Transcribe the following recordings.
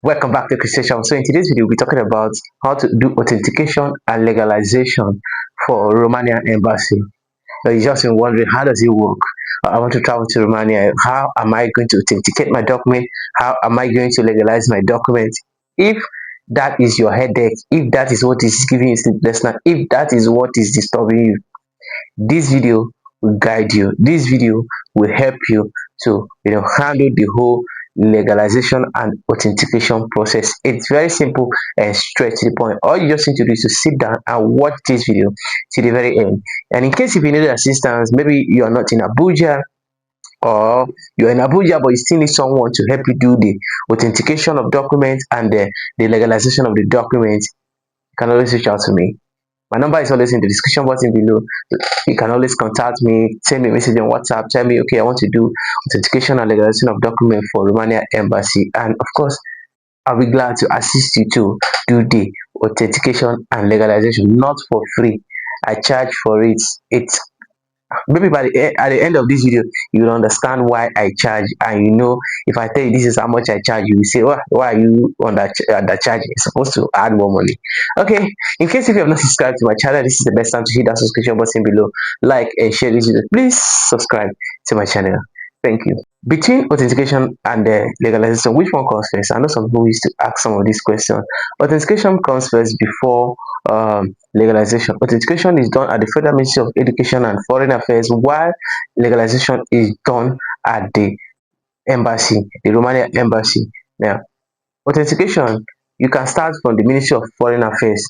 Welcome back to Christian. So in today's video, we'll be talking about how to do authentication and legalization for Romania Embassy. You just been wondering, how does it work? I want to travel to Romania. How am I going to authenticate my document? How am I going to legalize my document? If that is your headache, if that is what is giving you sleepless night, if that is what is disturbing you, this video will guide you. This video will help you to handle the whole legalization and authentication process. It's very simple and straight to the point. All you just need to do is to sit down and watch this video to the very end. And in case if you need assistance, maybe you are not in Abuja, or you're in Abuja but you still need someone to help you do the authentication of documents and the legalization of the documents, you can always reach out to me. My number is always in the description button below. You can always contact me, send me a message on WhatsApp, tell me, okay, I want to do authentication and legalization of document for Romania Embassy. And of course, I'll be glad to assist you to do the authentication and legalization, not for free. I charge for it. It's maybe at the end of this video you will understand why I charge, and if I tell you this is how much I charge, you will say, why are you on that charge? You're supposed to add more money. Okay, in case if you have not subscribed to my channel, this is the best time to hit that subscription button below, like and share this video. Please subscribe to my channel. Thank you. Between authentication and legalization, which one comes first? I know some people used to ask some of these questions. Authentication comes first before legalization. Authentication is done at the Federal Ministry of Education and Foreign Affairs, while legalization is done at the embassy, the Romania Embassy. Now, authentication, you can start from the Ministry of Foreign Affairs,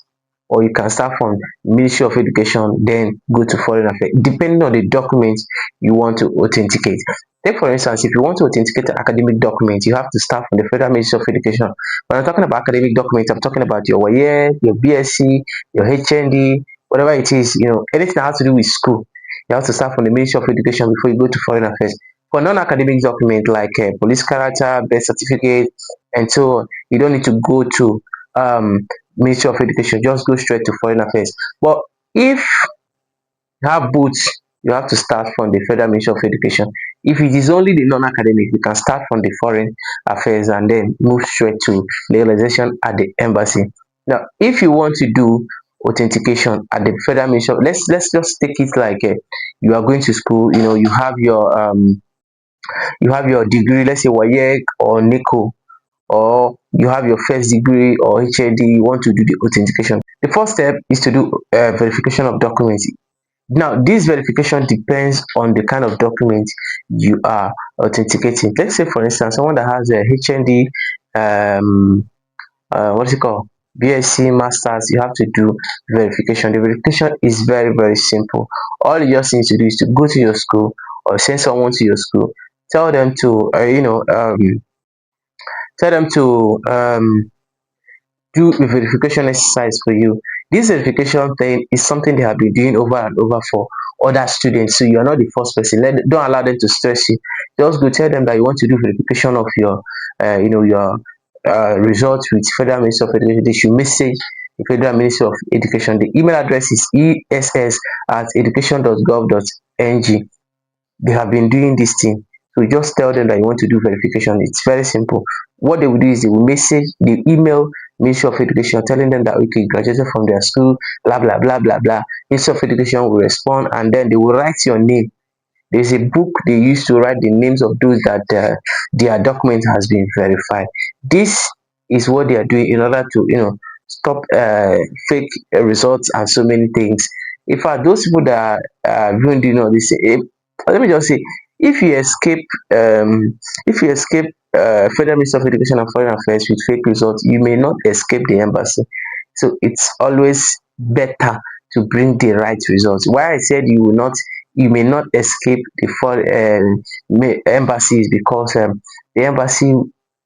or you can start from Ministry of Education, then go to Foreign Affairs, depending on the document you want to authenticate. Take for instance, if you want to authenticate an academic document, you have to start from the Federal Ministry of Education. When I'm talking about academic documents, I'm talking about your YE, your BSc, your HND, whatever it is, anything that has to do with school. You have to start from the Ministry of Education before you go to Foreign Affairs. For non-academic document like police character, birth certificate, and so on, you don't need to go to Ministry of Education. Just go straight to Foreign Affairs. But if you have both, you have to start from the Federal Ministry of Education. If it is only the non-academic, you can start from the Foreign Affairs and then move straight to legalization at the embassy. Now, if you want to do authentication at the Federal Ministry of, let's just take it like you are going to school. You have your degree, let's say WAEC or NICO, or you have your first degree or HND, you want to do the authentication. The first step is to do verification of documents. Now, this verification depends on the kind of document you are authenticating. Let's say, for instance, someone that has a HND, what is it called? BSc, Masters, you have to do verification. The verification is very, very simple. All you just need to do is to go to your school or send someone to your school, tell them to, tell them to do a verification exercise for you. This verification thing is something they have been doing over and over for other students, so you are not the first person. Don't allow them to stress you. Just go tell them that you want to do verification of your your results with Federal Ministry of Education. They should message the Federal Ministry of Education. The email address is ess@education.gov.ng. They have been doing this thing. So you just tell them that you want to do verification. It's very simple. What they will do is they will message, the email Ministry of Education telling them that, okay, you graduated from their school, blah blah blah blah blah. Ministry of Education will respond, and then they will write your name. There's a book they used to write the names of those that their document has been verified. This is what they are doing in order to stop fake results and so many things. In fact, those people that are doing this, let me just say, if you escape if you escape Federal Ministry of Education and Foreign Affairs with fake results, you may not escape the embassy. So it's always better to bring the right results. Why I said you may not escape the foreign embassies, because the embassy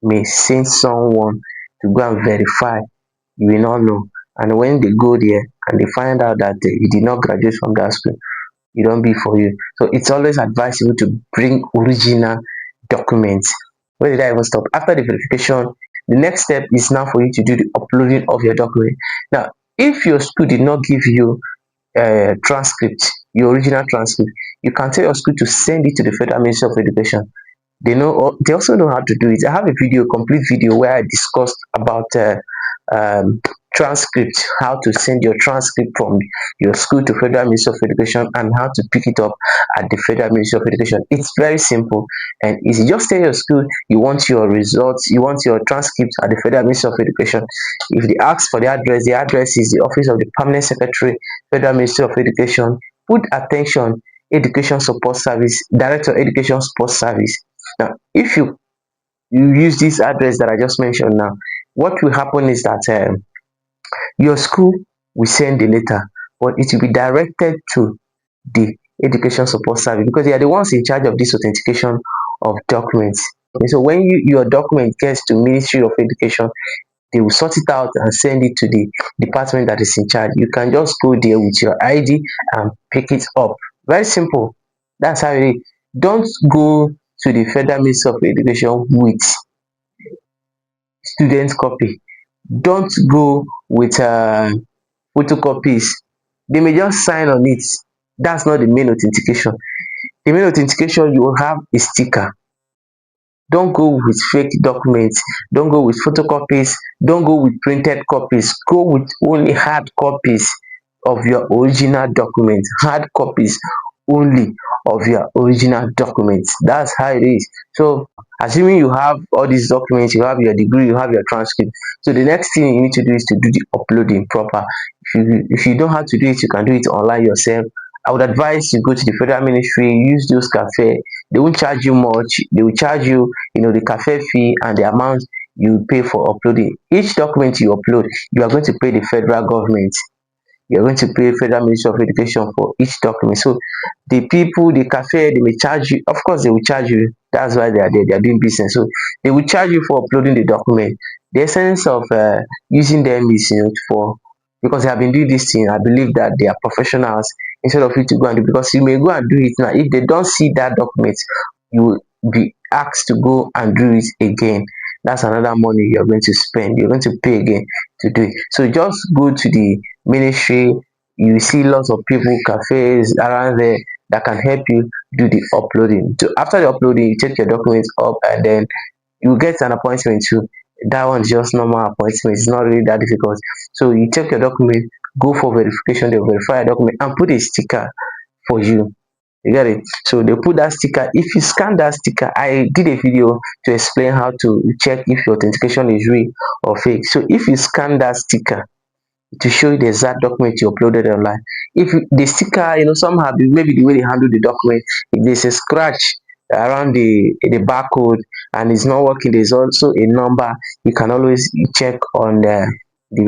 may send someone to go and verify. You will not know, and when they go there and they find out that you did not graduate from that school, it won't be for you. So it's always advisable to bring original documents. Where did I even stop? After the verification, the next step is now for you to do the uploading of your document. Now, if your school did not give you a transcript, your original transcript, you can tell your school to send it to the Federal Ministry of Education. They also know how to do it. I have a video, complete video, where I discussed about um, transcript, how to send your transcript from your school to Federal Ministry of Education, and how to pick it up at the Federal Ministry of Education. It's very simple and easy. Just tell your school you want your results, you want your transcript at the Federal Ministry of Education. If they ask for the address is the office of the Permanent Secretary, Federal Ministry of Education. Put attention, Education Support Service, Director Education Support Service. Now, if you use this address that I just mentioned now, what will happen is that your school will send the letter, but it will be directed to the Education Support Service, because they are the ones in charge of this authentication of documents. So when your document gets to Ministry of Education, they will sort it out and send it to the department that is in charge. You can just go there with your ID and pick it up. Very simple. That's how it is. Don't go to the Federal Ministry of Education with student copy. Don't go with photocopies. They may just sign on it. That's not the main authentication. The main authentication, you will have a sticker. Don't go with fake documents, don't go with photocopies, don't go with printed copies. Go with only hard copies of your original document. Hard copies only of your original documents. That's how it is. So assuming you have all these documents, you have your degree, you have your transcript, so the next thing you need to do is to do the uploading proper. If you don't know how to do it, you can do it online yourself. I would advise you go to the Federal Ministry, use those cafe. They won't charge you much. They will charge you, the cafe fee and the amount you pay for uploading. Each document you upload, you are going to pay the federal government. You're going to pay Federal Ministry of Education for each document. So the people, the cafe, they may charge you. Of course, they will charge you. That's why they are there. They are doing business. So they will charge you for uploading the document. The essence of using them is, for, because they have been doing this thing. I believe that they are professionals. Instead of you to go and do, because you may go and do it now. If they don't see that document, you will be asked to go and do it again. That's another money you're going to spend. You're going to pay again to do it. So just go to the ministry. You see lots of people, cafes around there that can help you do the uploading. So after the uploading, you take your documents up and then you get an appointment too. That one is just normal appointment. It's not really that difficult. So you check your document, go for verification, they verify your document and put a sticker for you. You get it? So they put that sticker. If you scan that sticker, I did a video to explain how to check if your authentication is real or fake. So if you scan that sticker, to show you the exact document you uploaded online. If the sticker, somehow maybe the way they handle the document, if there's a scratch around the barcode and it's not working, there's also a number. You can always check on the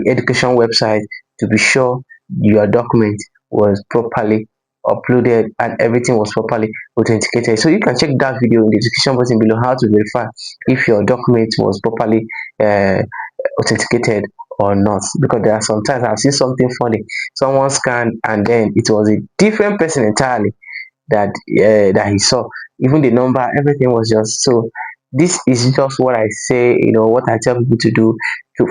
education website to be sure your document was properly uploaded and everything was properly authenticated. So you can check that video in the description button below, how to verify if your document was properly authenticated or not, because there are sometimes I've seen something funny. Someone scanned and then it was a different person entirely that he saw. Even the number, everything was just so. This is just what I say, what I tell people to do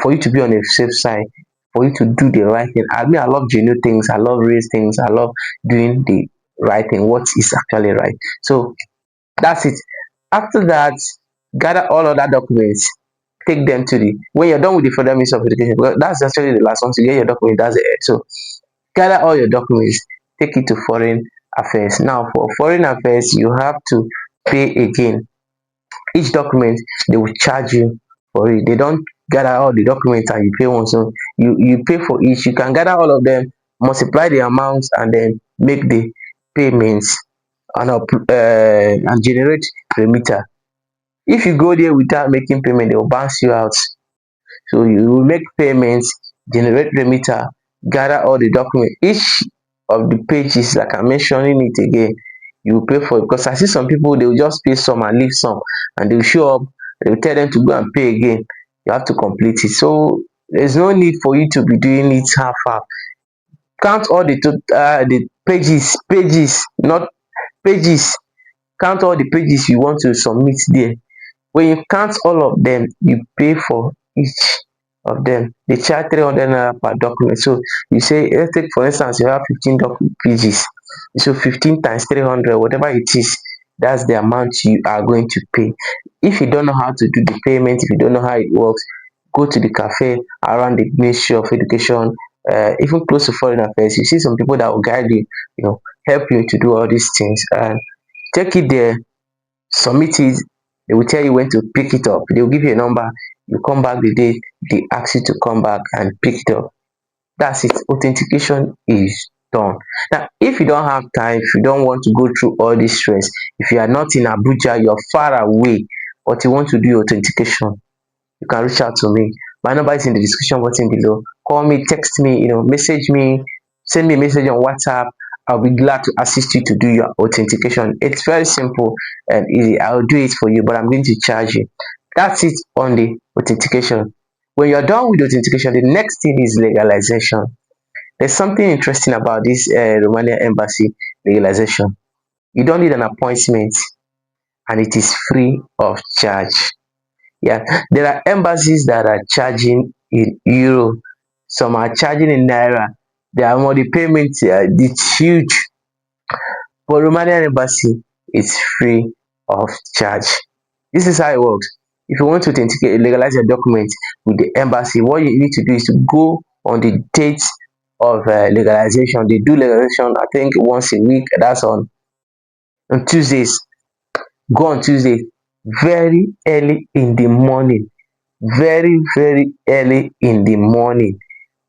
for you to be on a safe side, for you to do the right thing. I mean, I love genuine things, I love real things, I love doing the right thing, what is actually right. So that's it. After that, gather all other documents, take them to the when you're done with the Federal Ministry of Education, because that's actually the last one to get your document. That's it. So gather all your documents, take it to Foreign Affairs. Now for Foreign Affairs, you have to pay again. Each document they will charge you for it. They don't gather all the documents and you pay one. So you pay for each. You can gather all of them, multiply the amounts, and then make the payments and generate remitter. If you go there without making payment, they will bounce you out. So you will make payments, generate remitter, gather all the documents. Each of the pages, like I'm mentioning it again, you will pay for it, because I see some people, they will just pay some and leave some, and they will show up, they will tell them to go and pay again. You have to complete it. So there's no need for you to be doing it half. Count all the pages, not pages. Count all the pages you want to submit there. When you count all of them, you pay for each of them. They charge 300 naira per document. So you say, let's take for instance, you have 15 pages. So 15 times 300, whatever it is, That's the amount you are going to pay. If you don't know how to do the payment, if you don't know how it works, go to the cafe around the Ministry of Education, even close to Foreign Affairs. You see some people that will guide you, help you to do all these things. And take it there, submit it. They will tell you when to pick it up. They will give you a number. You come back the day they ask you to come back and pick it up. That's it. Authentication is done. Now, if you don't have time, if you don't want to go through all this stress, if you are not in Abuja, you're far away, but you want to do authentication, you can reach out to me. My number is in the description button below. Call me, text me, message me, send me a message on WhatsApp. I'll be glad to assist you to do your authentication. It's very simple and easy. I'll do it for you, but I'm going to charge you. That's it on the authentication. When you're done with authentication, the next thing is legalization. There's something interesting about this Romania Embassy legalization. You don't need an appointment and it is free of charge. Yeah, there are embassies that are charging in euro, some are charging in naira. There are more the payment, it's huge. But Romanian Embassy is free of charge. This is how it works. If you want to authenticate, legalize your document with the embassy, what you need to do is to go on the date of legalization. They do legalization, I think, once a week. That's on Tuesdays. Go on Tuesday, very early in the morning. Very, very early in the morning.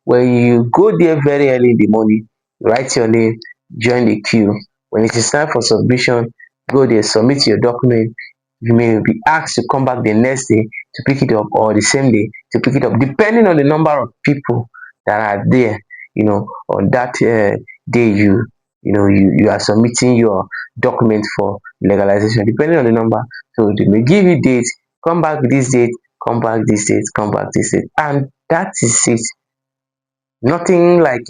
When you go there very early in the morning, write your name, join the queue. When it is time for submission, go there, submit your document. You may be asked to come back the next day to pick it up, or the same day to pick it up, depending on the number of people that are there. On that day, you are submitting your document for legalization, depending on the number. So they may give you dates. Come back this date, come back this date, come back this date, and that is it. Nothing like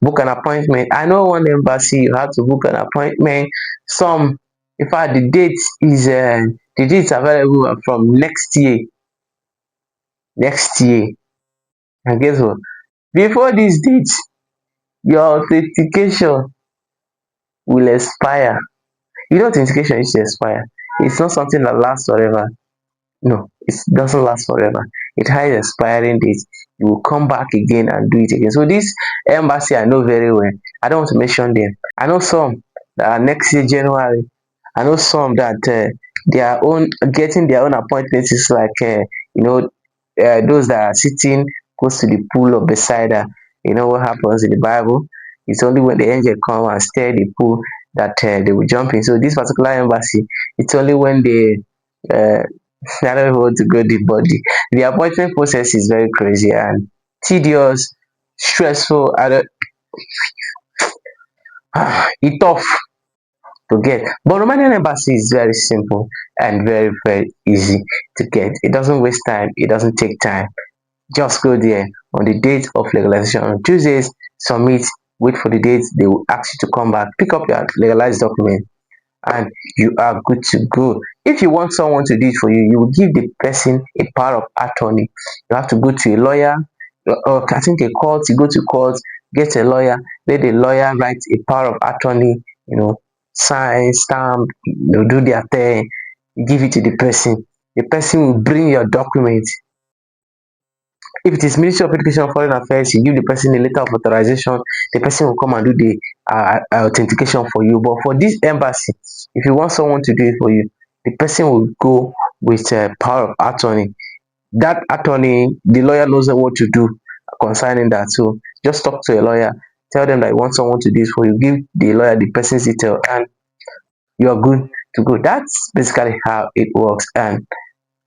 book an appointment. I know one embassy you have to book an appointment. Some, in fact, the dates available are from next year. Next year. And guess what? Before this date, your authentication will expire. Authentication is to expire. It's not something that lasts forever. No, it doesn't last forever. It has expiring date. You will come back again and do it again. So this embassy I know very well. I don't want to mention them. I know some that are next year January. I know some that their own getting their own appointments is like those that are sitting close to the pool of Bethesda. You know what happens in the Bible? It's only when the angel come and stir the pool that they will jump in. So this particular embassy, it's only when they I don't want to go deep, but the appointment process is very crazy and tedious, stressful. I don't, it's tough to get. But Romanian embassy is very simple and very, very easy to get. It doesn't waste time, it doesn't take time. Just go there on the date of legalization on Tuesdays, submit, wait for the date, they will ask you to come back, pick up your legalized document, and you are good to go. If you want someone to do it for you, you will give the person a power of attorney. You have to go to a lawyer, or I think a court. You go to court, get a lawyer, let the lawyer write a power of attorney, sign, stamp, do their thing, give it to the person. The person will bring your document. If it is Ministry of Education or Foreign Affairs, you give the person a letter of authorization, the person will come and do the authentication for you. But for this embassy, if you want someone to do it for you, the person will go with power of attorney. That attorney, the lawyer knows what to do concerning that. So just talk to a lawyer, tell them that you want someone to do it for you, give the lawyer the person's detail, and you're good to go. That's basically how it works, and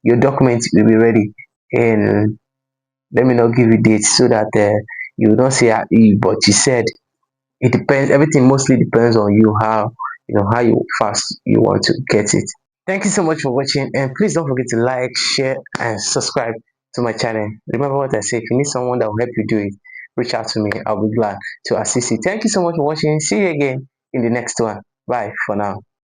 your documents will be ready in, let me not give you dates so that you will not say but you said. It depends, everything mostly depends on you, how you fast you want to get it. Thank you so much for watching, and please don't forget to like, share and subscribe to my channel. Remember what I say, if you need someone that will help you do it, reach out to me. I'll be glad to assist you. Thank you so much for watching. See you again in the next one. Bye for now.